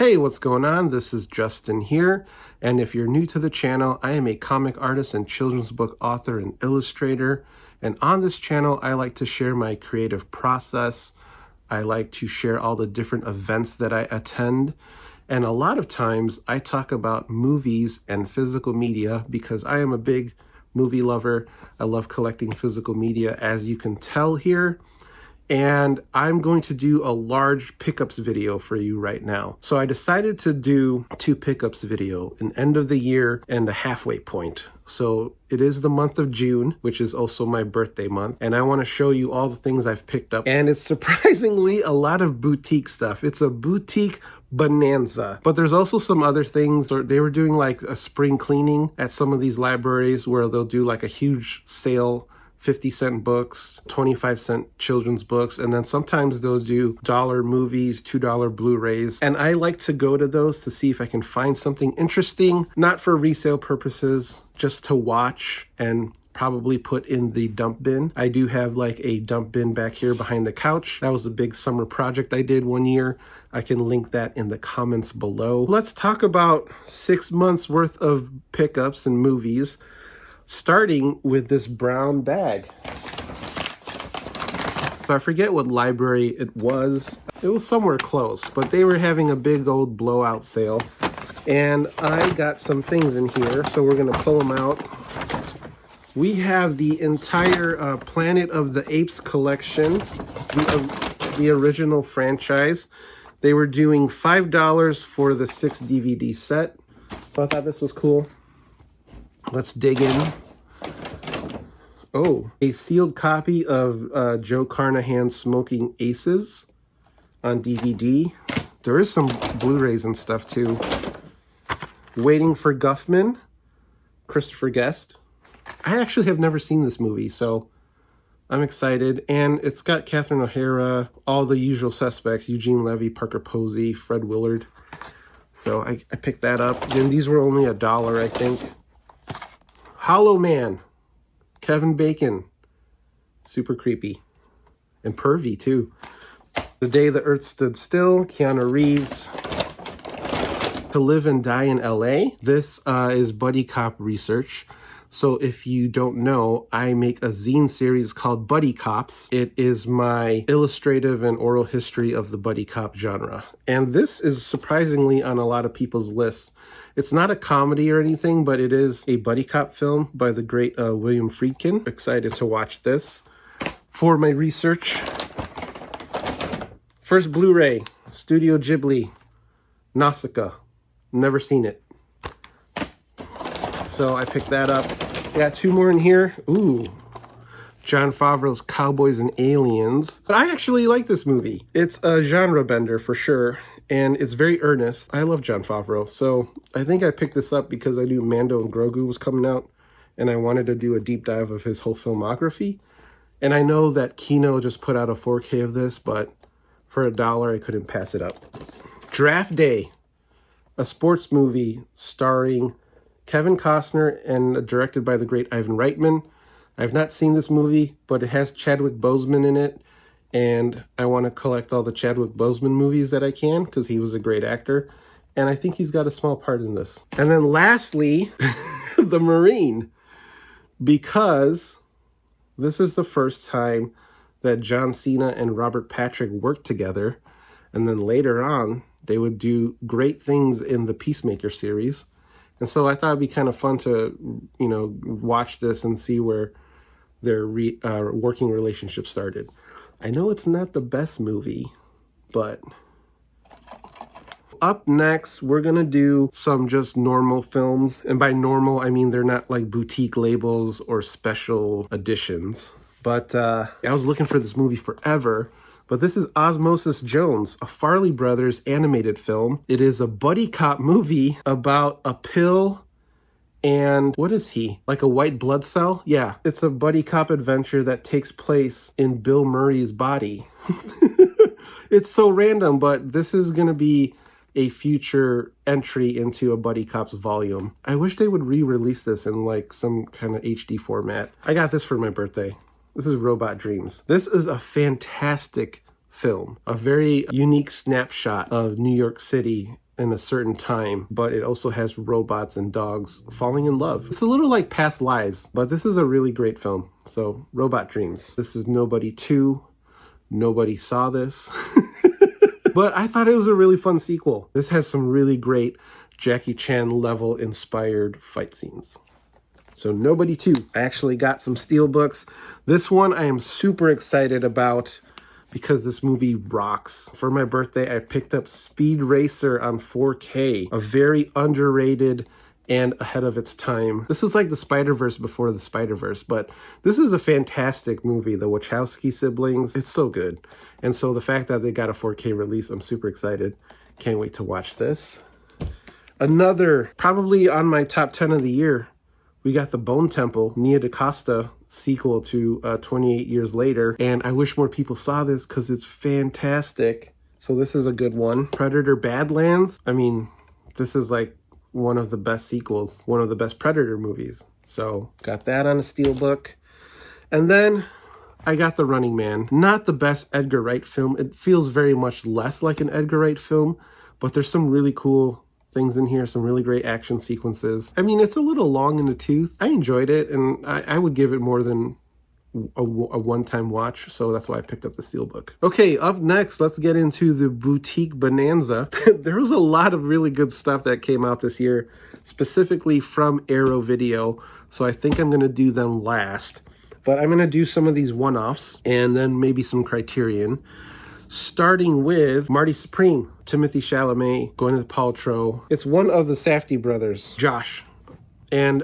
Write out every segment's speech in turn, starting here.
Hey, what's going on? This is Justin here, and if you're new to the channel, I am a comic artist and children's book author and illustrator, and on this channel, I like to share my creative process. I like to share all the different events that I attend, and a lot of times I talk about movies and physical media because I am a big movie lover. I love collecting physical media, as you can tell here. And I'm going to do a large pickups video for you right now. So I decided to do two pickups video, an end of the year and a halfway point. So it is the month of June, which is also my birthday month. And I want to show you all the things I've picked up. And it's surprisingly a lot of boutique stuff. It's a boutique bonanza. But there's also some other things. They were doing like a spring cleaning at some of these libraries where they'll do like a huge sale, 50-cent books, 25-cent children's books, and then sometimes they'll do $1 movies, $2 Blu-rays. And I like to go to those to see if I can find something interesting, not for resale purposes, just to watch and probably put in the dump bin. I do have like a dump bin back here behind the couch. That was a big summer project I did one year. I can link that in the comments below. Let's talk about 6 months worth of pickups and movies, starting with this brown bag. So I forget what library it was. It was somewhere close, but they were having a big old blowout sale. And I got some things in here, so we're gonna pull them out. We have the entire Planet of the Apes collection, the original franchise. They were doing $5 for the 6 DVD set. So I thought this was cool. Let's dig in. Oh, a sealed copy of Joe Carnahan's Smoking Aces on DVD. There is some Blu-rays and stuff too. Waiting for Guffman, Christopher Guest. I actually have never seen this movie, so I'm excited. And it's got Catherine O'Hara, all the usual suspects, Eugene Levy, Parker Posey, Fred Willard. So I picked that up. And these were only $1, I think. Hollow Man, Kevin Bacon, super creepy and pervy too. The Day the Earth Stood Still, Keanu Reeves. To Live and Die in LA. This is buddy cop research. So if you don't know, I make a zine series called Buddy Cops. It is my illustrative and oral history of the buddy cop genre. And this is surprisingly on a lot of people's lists. It's not a comedy or anything, but it is a buddy cop film by the great William Friedkin. Excited to watch this for my research. First Blu-ray, Studio Ghibli, Nausicaa. Never seen it. So I picked that up. Got 2 more in here. Ooh, Jon Favreau's Cowboys and Aliens. But I actually like this movie. It's a genre bender for sure, and it's very earnest. I love Jon Favreau, so I think I picked this up because I knew Mando and Grogu was coming out, and I wanted to do a deep dive of his whole filmography. And I know that Kino just put out a 4K of this, but for $1, I couldn't pass it up. Draft Day, a sports movie starring Kevin Costner and directed by the great Ivan Reitman. I've not seen this movie, but it has Chadwick Boseman in it, and I want to collect all the Chadwick Boseman movies that I can because he was a great actor, and I think he's got a small part in this. And then lastly, The Marine, because this is the first time that John Cena and Robert Patrick worked together, and then later on, they would do great things in the Peacemaker series. And so I thought it'd be kind of fun to, watch this and see where their working relationship started. I know it's not the best movie, but up next, we're going to do some just normal films. And by normal, I mean they're not like boutique labels or special editions. But I was looking for this movie forever. But this is Osmosis Jones, a Farley Brothers animated film. It is a buddy cop movie about a pill and what is he? Like a white blood cell? Yeah, it's a buddy cop adventure that takes place in Bill Murray's body. It's so random, but this is going to be a future entry into a buddy cops volume. I wish they would re-release this in like some kind of HD format. I got this for my birthday. This is Robot Dreams. This is a fantastic film, a very unique snapshot of New York City in a certain time, but it also has robots and dogs falling in love. It's a little like Past Lives, but this is a really great film. So, Robot Dreams. This is Nobody 2. Nobody saw this. But I thought it was a really fun sequel. This has some really great Jackie Chan level inspired fight scenes. So Nobody 2. I actually got some steelbooks. This one I am super excited about because this movie rocks. For my birthday, I picked up Speed Racer on 4K, a very underrated and ahead of its time. This is like the Spider-Verse before the Spider-Verse, but this is a fantastic movie. The Wachowski siblings, it's so good. And so the fact that they got a 4K release, I'm super excited. Can't wait to watch this. Another, probably on my top 10 of the year, we got the Bone Temple, Nia DaCosta sequel to 28 Years Later. And I wish more people saw this because it's fantastic. So this is a good one. Predator Badlands. I mean, this is like one of the best sequels, one of the best Predator movies. So got that on a steelbook. And then I got The Running Man. Not the best Edgar Wright film. It feels very much less like an Edgar Wright film, but there's some really cool things in here, some really great action sequences. I mean, it's a little long in the tooth. I enjoyed it, and I would give it more than a one-time watch, so that's why I picked up the steelbook. Okay, up next, let's get into the boutique Bonanza. There was a lot of really good stuff that came out this year, specifically from Arrow Video, so I think I'm going to do them last. But I'm going to do some of these one-offs, and then maybe some Criterion. Starting with Marty Supreme, Timothy Chalamet, Gwyneth Paltrow. It's one of the Safdie brothers, Josh. And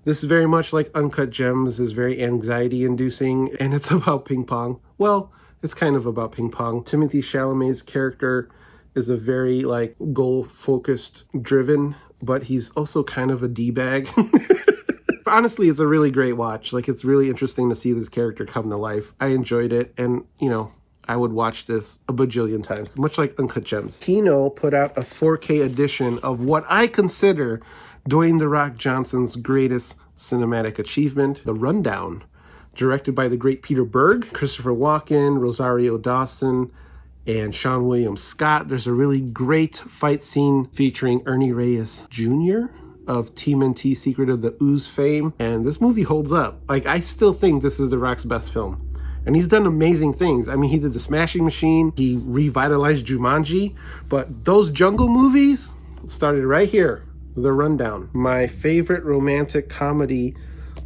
this is very much like Uncut Gems, is very anxiety-inducing, and it's about ping pong. Well, it's kind of about ping pong. Timothy Chalamet's character is a very like goal-focused, driven, but he's also kind of a D-bag. Honestly, it's a really great watch. Like, it's really interesting to see this character come to life. I enjoyed it, and, you know, I would watch this a bajillion times, much like Uncut Gems. Kino put out a 4K edition of what I consider Dwayne "The Rock" Johnson's greatest cinematic achievement, The Rundown, directed by the great Peter Berg, Christopher Walken, Rosario Dawson, and Sean William Scott. There's a really great fight scene featuring Ernie Reyes Jr. of TMNT Secret of the Ooze fame, and this movie holds up. Like, I still think this is The Rock's best film. And he's done amazing things. I mean, he did The Smashing Machine. He revitalized Jumanji. But those jungle movies started right here, The Rundown. My favorite romantic comedy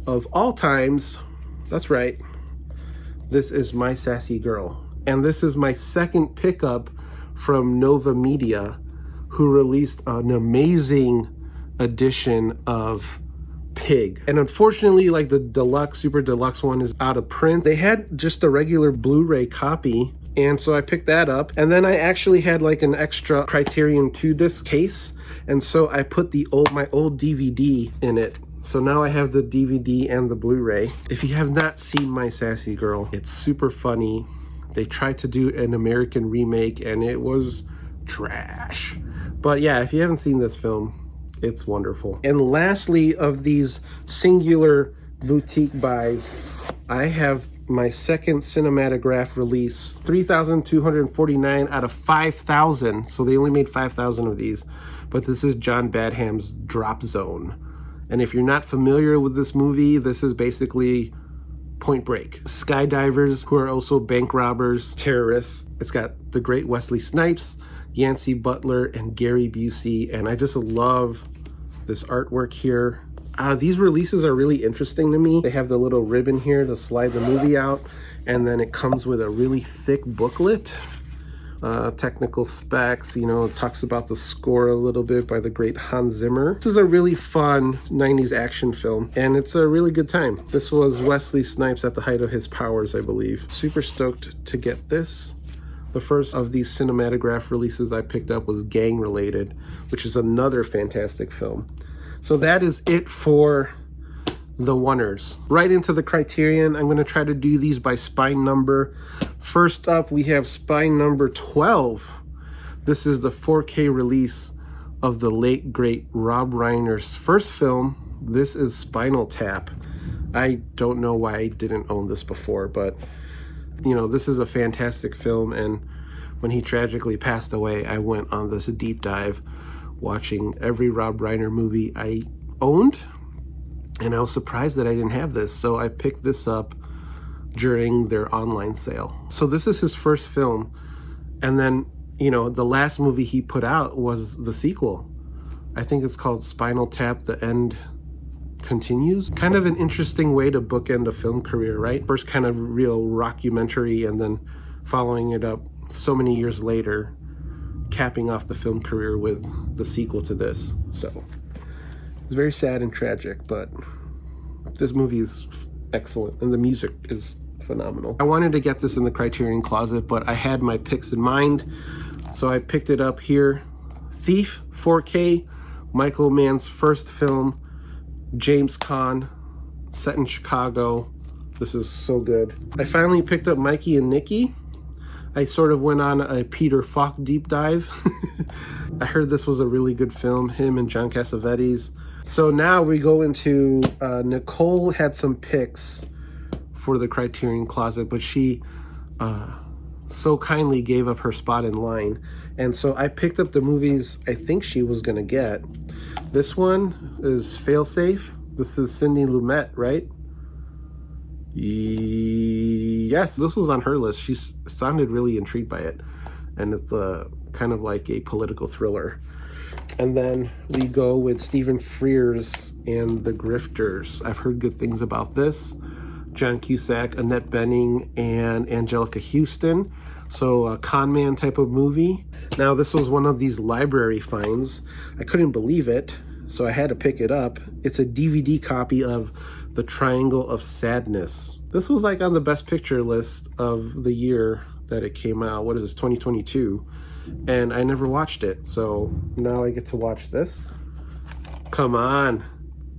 of all times. That's right. This is My Sassy Girl. And this is my second pickup from Nova Media, who released an amazing edition of Pig. And unfortunately, like the deluxe, super deluxe one is out of print. They had just a regular Blu-ray copy, and so I picked that up. And then I actually had like an extra Criterion 2-disc case, and so I put my old DVD in it. So now I have the DVD and the Blu-ray. If you have not seen My Sassy Girl, it's super funny. They tried to do an American remake, and it was trash. But yeah, if you haven't seen this film, it's wonderful. And lastly, of these singular boutique buys, I have my second cinematograph release, 3,249 out of 5,000. So they only made 5,000 of these. But this is John Badham's Drop Zone. And if you're not familiar with this movie, this is basically Point Break. Skydivers who are also bank robbers, terrorists. It's got the great Wesley Snipes, Yancey Butler, and Gary Busey, and I just love this artwork here. These releases are really interesting to me. They have the little ribbon here to slide the movie out, and then it comes with a really thick booklet. Technical specs, you know, it talks about the score a little bit by the great Hans Zimmer. This is a really fun 90s action film, and it's a really good time. This was Wesley Snipes at the height of his powers, I believe. Super stoked to get this. The first of these cinematograph releases I picked up was Gang Related, which is another fantastic film. So that is it for the oneers. Right into the Criterion. I'm going to try to do these by spine number. First up, we have spine number 12. This is the 4K release of the late, great Rob Reiner's first film. This is Spinal Tap. I don't know why I didn't own this before, but you know, this is a fantastic film, and when he tragically passed away, I went on this deep dive watching every Rob Reiner movie I owned, and I was surprised that I didn't have this, so I picked this up during their online sale. So this is his first film, and then, you know, the last movie he put out was the sequel. I think it's called Spinal Tap: The End Continues. Kind of an interesting way to bookend a film career, right? First kind of real rockumentary, and then following it up so many years later, capping off the film career with the sequel to this. So it's very sad and tragic, but this movie is excellent, and the music is phenomenal. I wanted to get this in the Criterion Closet, but I had my picks in mind, so I picked it up here. Thief, 4K, Michael Mann's first film, James Caan, set in Chicago. This is so good. I finally picked up Mikey and Nicky. I sort of went on a Peter Falk deep dive. I heard this was a really good film, him and John Cassavetes. So now we go into, Nicole had some picks for the Criterion Closet, but she so kindly gave up her spot in line. And so I picked up the movies I think she was going to get. This one is Failsafe. This is Sidney Lumet, right? Yes, this was on her list. She sounded really intrigued by it. And it's kind of like a political thriller. And then we go with Stephen Frears and The Grifters. I've heard good things about this. John Cusack, Annette Bening, and Angelica Houston. So a con man type of movie. Now this was one of these library finds. I couldn't believe it, so I had to pick it up. It's a DVD copy of The Triangle of Sadness. This was like on the best picture list of the year that it came out. What is this, 2022? And I never watched it, so now I get to watch this. Come on.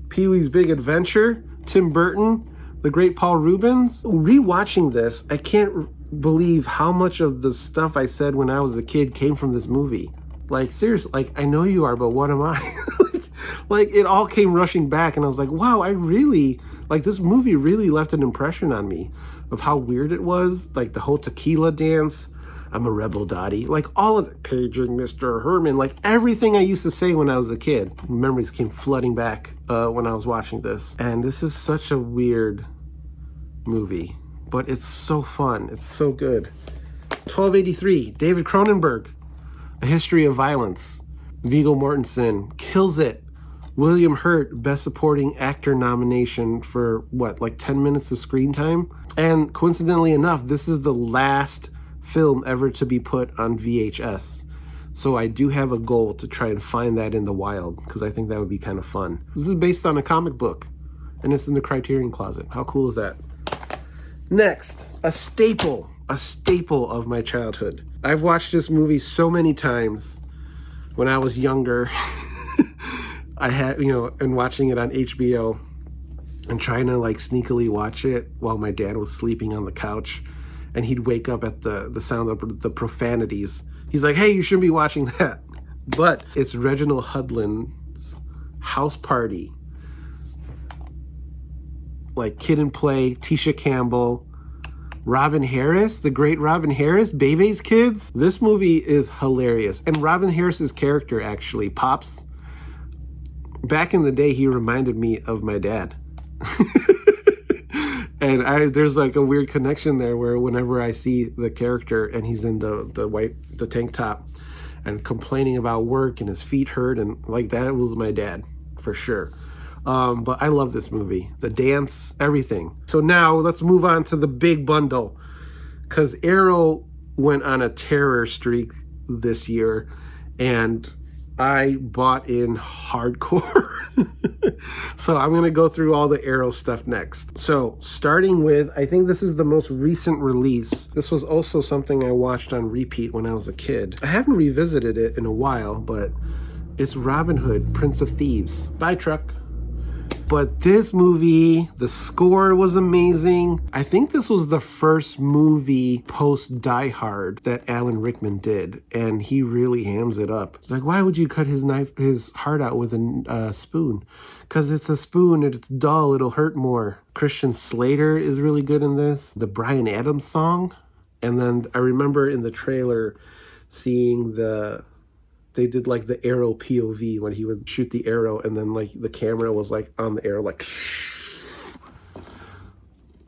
Pee-wee's Big Adventure, Tim Burton, the great Paul Rubens. Rewatching this, I can't believe how much of the stuff I said when I was a kid came from this movie. Like, seriously, like, I know you are, but what am I? like, it all came rushing back, and I was like, wow, I really, like, this movie really left an impression on me of how weird it was. Like, the whole tequila dance, I'm a rebel, Dottie. Like, all of it, paging Mr. Herman, like, everything I used to say when I was a kid. Memories came flooding back when I was watching this. And this is such a weird movie, but it's so fun. It's so good. 1283, David Cronenberg, A History of Violence. Viggo Mortensen kills it. William Hurt, Best Supporting Actor nomination for, what, like 10 minutes of screen time? And coincidentally enough, this is the last film ever to be put on VHS. So I do have a goal to try and find that in the wild, because I think that would be kind of fun. This is based on a comic book, and it's in the Criterion Closet. How cool is that? Next, a staple of my childhood. I've watched this movie so many times when I was younger. I had, you know, and watching it on HBO and trying to like sneakily watch it while my dad was sleeping on the couch, and he'd wake up at the sound of the profanities. He's like, hey, you shouldn't be watching that. But it's Reginald Hudlin's House Party. Like Kid and Play, Tisha Campbell, Robin Harris, the great Robin Harris, Bebe's Kids. This movie is hilarious. And Robin Harris's character, actually, Pops, back in the day, he reminded me of my dad. And there's like a weird connection there where whenever I see the character and he's in the tank top and complaining about work and his feet hurt, and like that was my dad for sure. But I love this movie, the dance, everything. So now let's move on to the big bundle, because Arrow went on a terror streak this year and I bought in hardcore. So I'm going to go through all the Arrow stuff next. So starting with, I think this is the most recent release. This was also something I watched on repeat when I was a kid. I haven't revisited it in a while, but it's Robin Hood, Prince of Thieves. Bye, truck. But this movie, the score was amazing. I think this was the first movie post Die Hard that Alan Rickman did, and he really hams it up. It's like, why would you cut his heart out with a spoon? Because it's a spoon and it's dull, it'll hurt more. Christian Slater is really good in this. The Bryan Adams song And then I remember in the trailer seeing they did like the arrow POV when he would shoot the arrow, and then like the camera was like on the arrow, like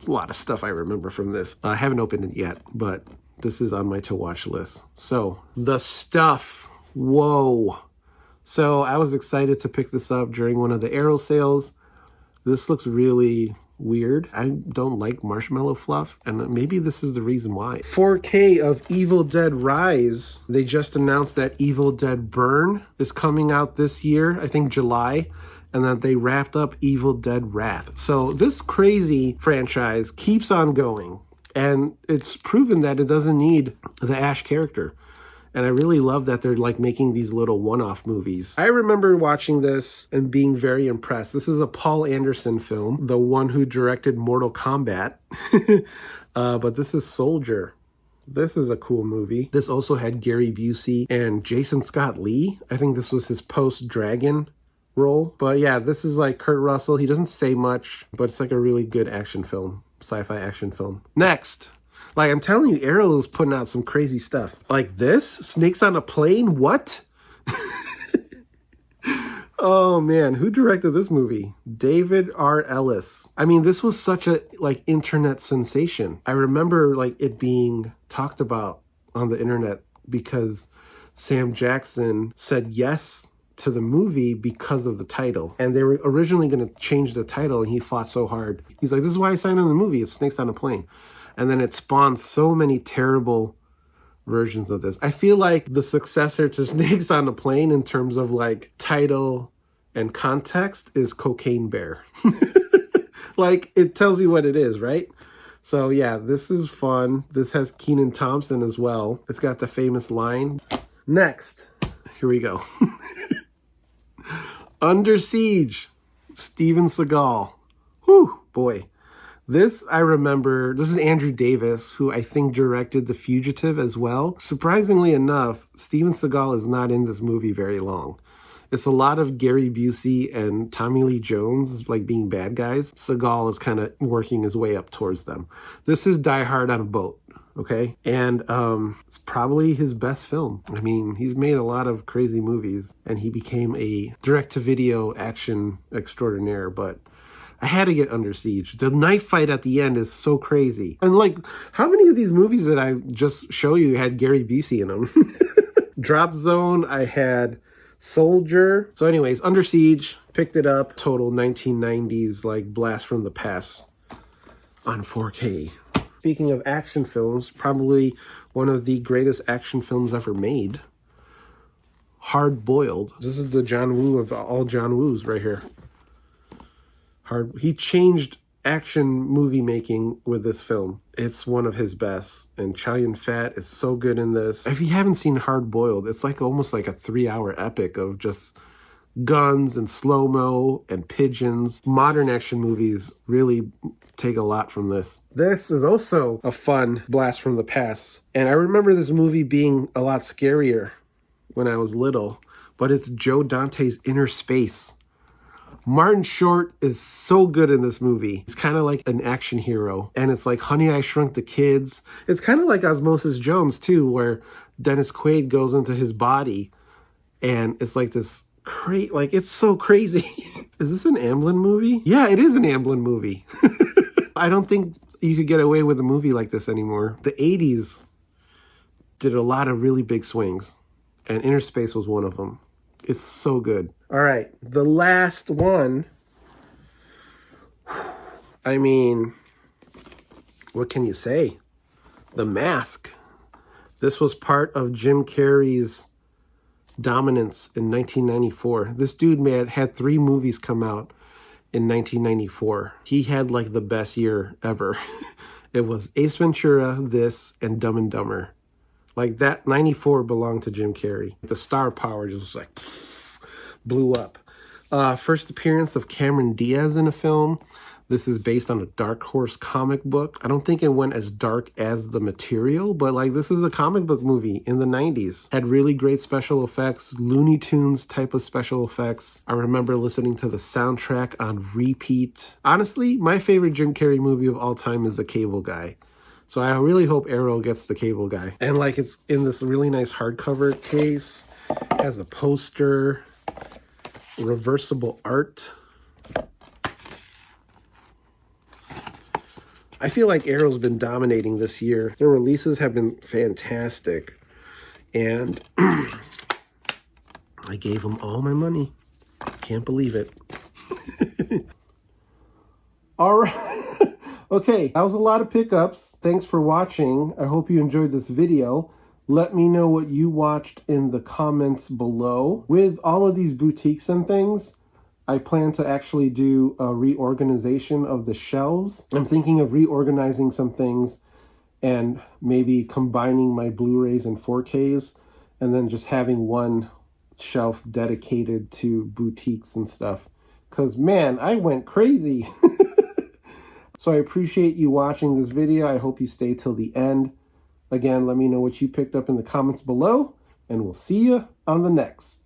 a lot of stuff I remember from this. I haven't opened it yet, but this is on my to watch list. So The Stuff. Whoa. So I was excited to pick this up during one of the Arrow sales. This looks really weird. I don't like marshmallow fluff, and maybe this is the reason why. 4K of Evil Dead Rise. They just announced that Evil Dead Burn is coming out this year, I think July, and that they wrapped up Evil Dead Wrath. So this crazy franchise keeps on going, and it's proven that it doesn't need the Ash character. And I really love that they're like making these little one-off movies. I remember watching this and being very impressed. This is a Paul Anderson film, the one who directed Mortal Kombat. But this is Soldier. This is a cool movie. This also had Gary Busey and Jason Scott Lee. I think this was his post-Dragon role. But yeah, this is like Kurt Russell. He doesn't say much, but it's like a really good action film, sci-fi action film. Next. Like, I'm telling you, Arrow is putting out some crazy stuff. Like this? Snakes on a Plane? What? Oh, man. Who directed this movie? David R. Ellis. I mean, this was such a, like, internet sensation. I remember, like, it being talked about on the internet because Sam Jackson said yes to the movie because of the title. And they were originally going to change the title, and he fought so hard. He's like, this is why I signed on the movie. It's Snakes on a Plane. And then it spawned so many terrible versions of this. I feel like the successor to Snakes on a Plane in terms of like title and context is Cocaine Bear. Like, it tells you what it is, right? So yeah, this is fun. This has Kenan Thompson as well. It's got the famous line. Next, here we go. Under Siege, Steven Seagal. Whew, boy. This, I remember, this is Andrew Davis, who I think directed The Fugitive as well. Surprisingly enough, Steven Seagal is not in this movie very long. It's a lot of Gary Busey and Tommy Lee Jones, like being bad guys. Seagal is kind of working his way up towards them. This is Die Hard on a Boat, okay? And it's probably his best film. I mean, he's made a lot of crazy movies, and he became a direct-to-video action extraordinaire, but I had to get Under Siege. The knife fight at the end is so crazy. And like, how many of these movies that I just show you had Gary Busey in them? Drop Zone, I had Soldier. So anyways, Under Siege, picked it up. Total 1990s, like, blast from the past on 4K. Speaking of action films, probably one of the greatest action films ever made. Hard Boiled. This is the John Woo of all John Woos right here. He changed action movie making with this film. It's one of his best. And Chow Yun-fat is so good in this. If you haven't seen Hard Boiled, it's like almost like a 3-hour epic of just guns and slow-mo and pigeons. Modern action movies really take a lot from this. This is also a fun blast from the past. And I remember this movie being a lot scarier when I was little. But it's Joe Dante's Inner Space. Martin Short is so good in this movie. He's kind of like an action hero. And it's like Honey, I Shrunk the Kids. It's kind of like Osmosis Jones, too, where Dennis Quaid goes into his body. And it's like this like, it's so crazy. Is this an Amblin movie? Yeah, it is an Amblin movie. I don't think you could get away with a movie like this anymore. The 80s did a lot of really big swings. And Inner Space was one of them. It's so good. All right, the last one. I mean, what can you say? The Mask. This was part of Jim Carrey's dominance in 1994. This dude had 3 movies come out in 1994. He had like the best year ever. It was Ace Ventura, this, and Dumb and Dumber. Like that, 94 belonged to Jim Carrey. The star power just like blew up. First appearance of Cameron Diaz in a film. This is based on a Dark Horse comic book. I don't think it went as dark as The Material, but like this is a comic book movie in the 90s. Had really great special effects, Looney Tunes type of special effects. I remember listening to the soundtrack on repeat. Honestly, my favorite Jim Carrey movie of all time is The Cable Guy. So I really hope Arrow gets the cable guy. And like it's in this really nice hardcover case, has a poster, reversible art. I feel like Arrow's been dominating this year. Their releases have been fantastic. And I gave them all my money. Can't believe it. All right. Okay, that was a lot of pickups. Thanks for watching. I hope you enjoyed this video. Let me know what you watched in the comments below. With all of these boutiques and things, I plan to actually do a reorganization of the shelves. I'm thinking of reorganizing some things and maybe combining my Blu-rays and 4Ks and then just having one shelf dedicated to boutiques and stuff. Because, man, I went crazy. So I appreciate you watching this video. I hope you stay till the end. Again, let me know what you picked up in the comments below, and we'll see you on the next.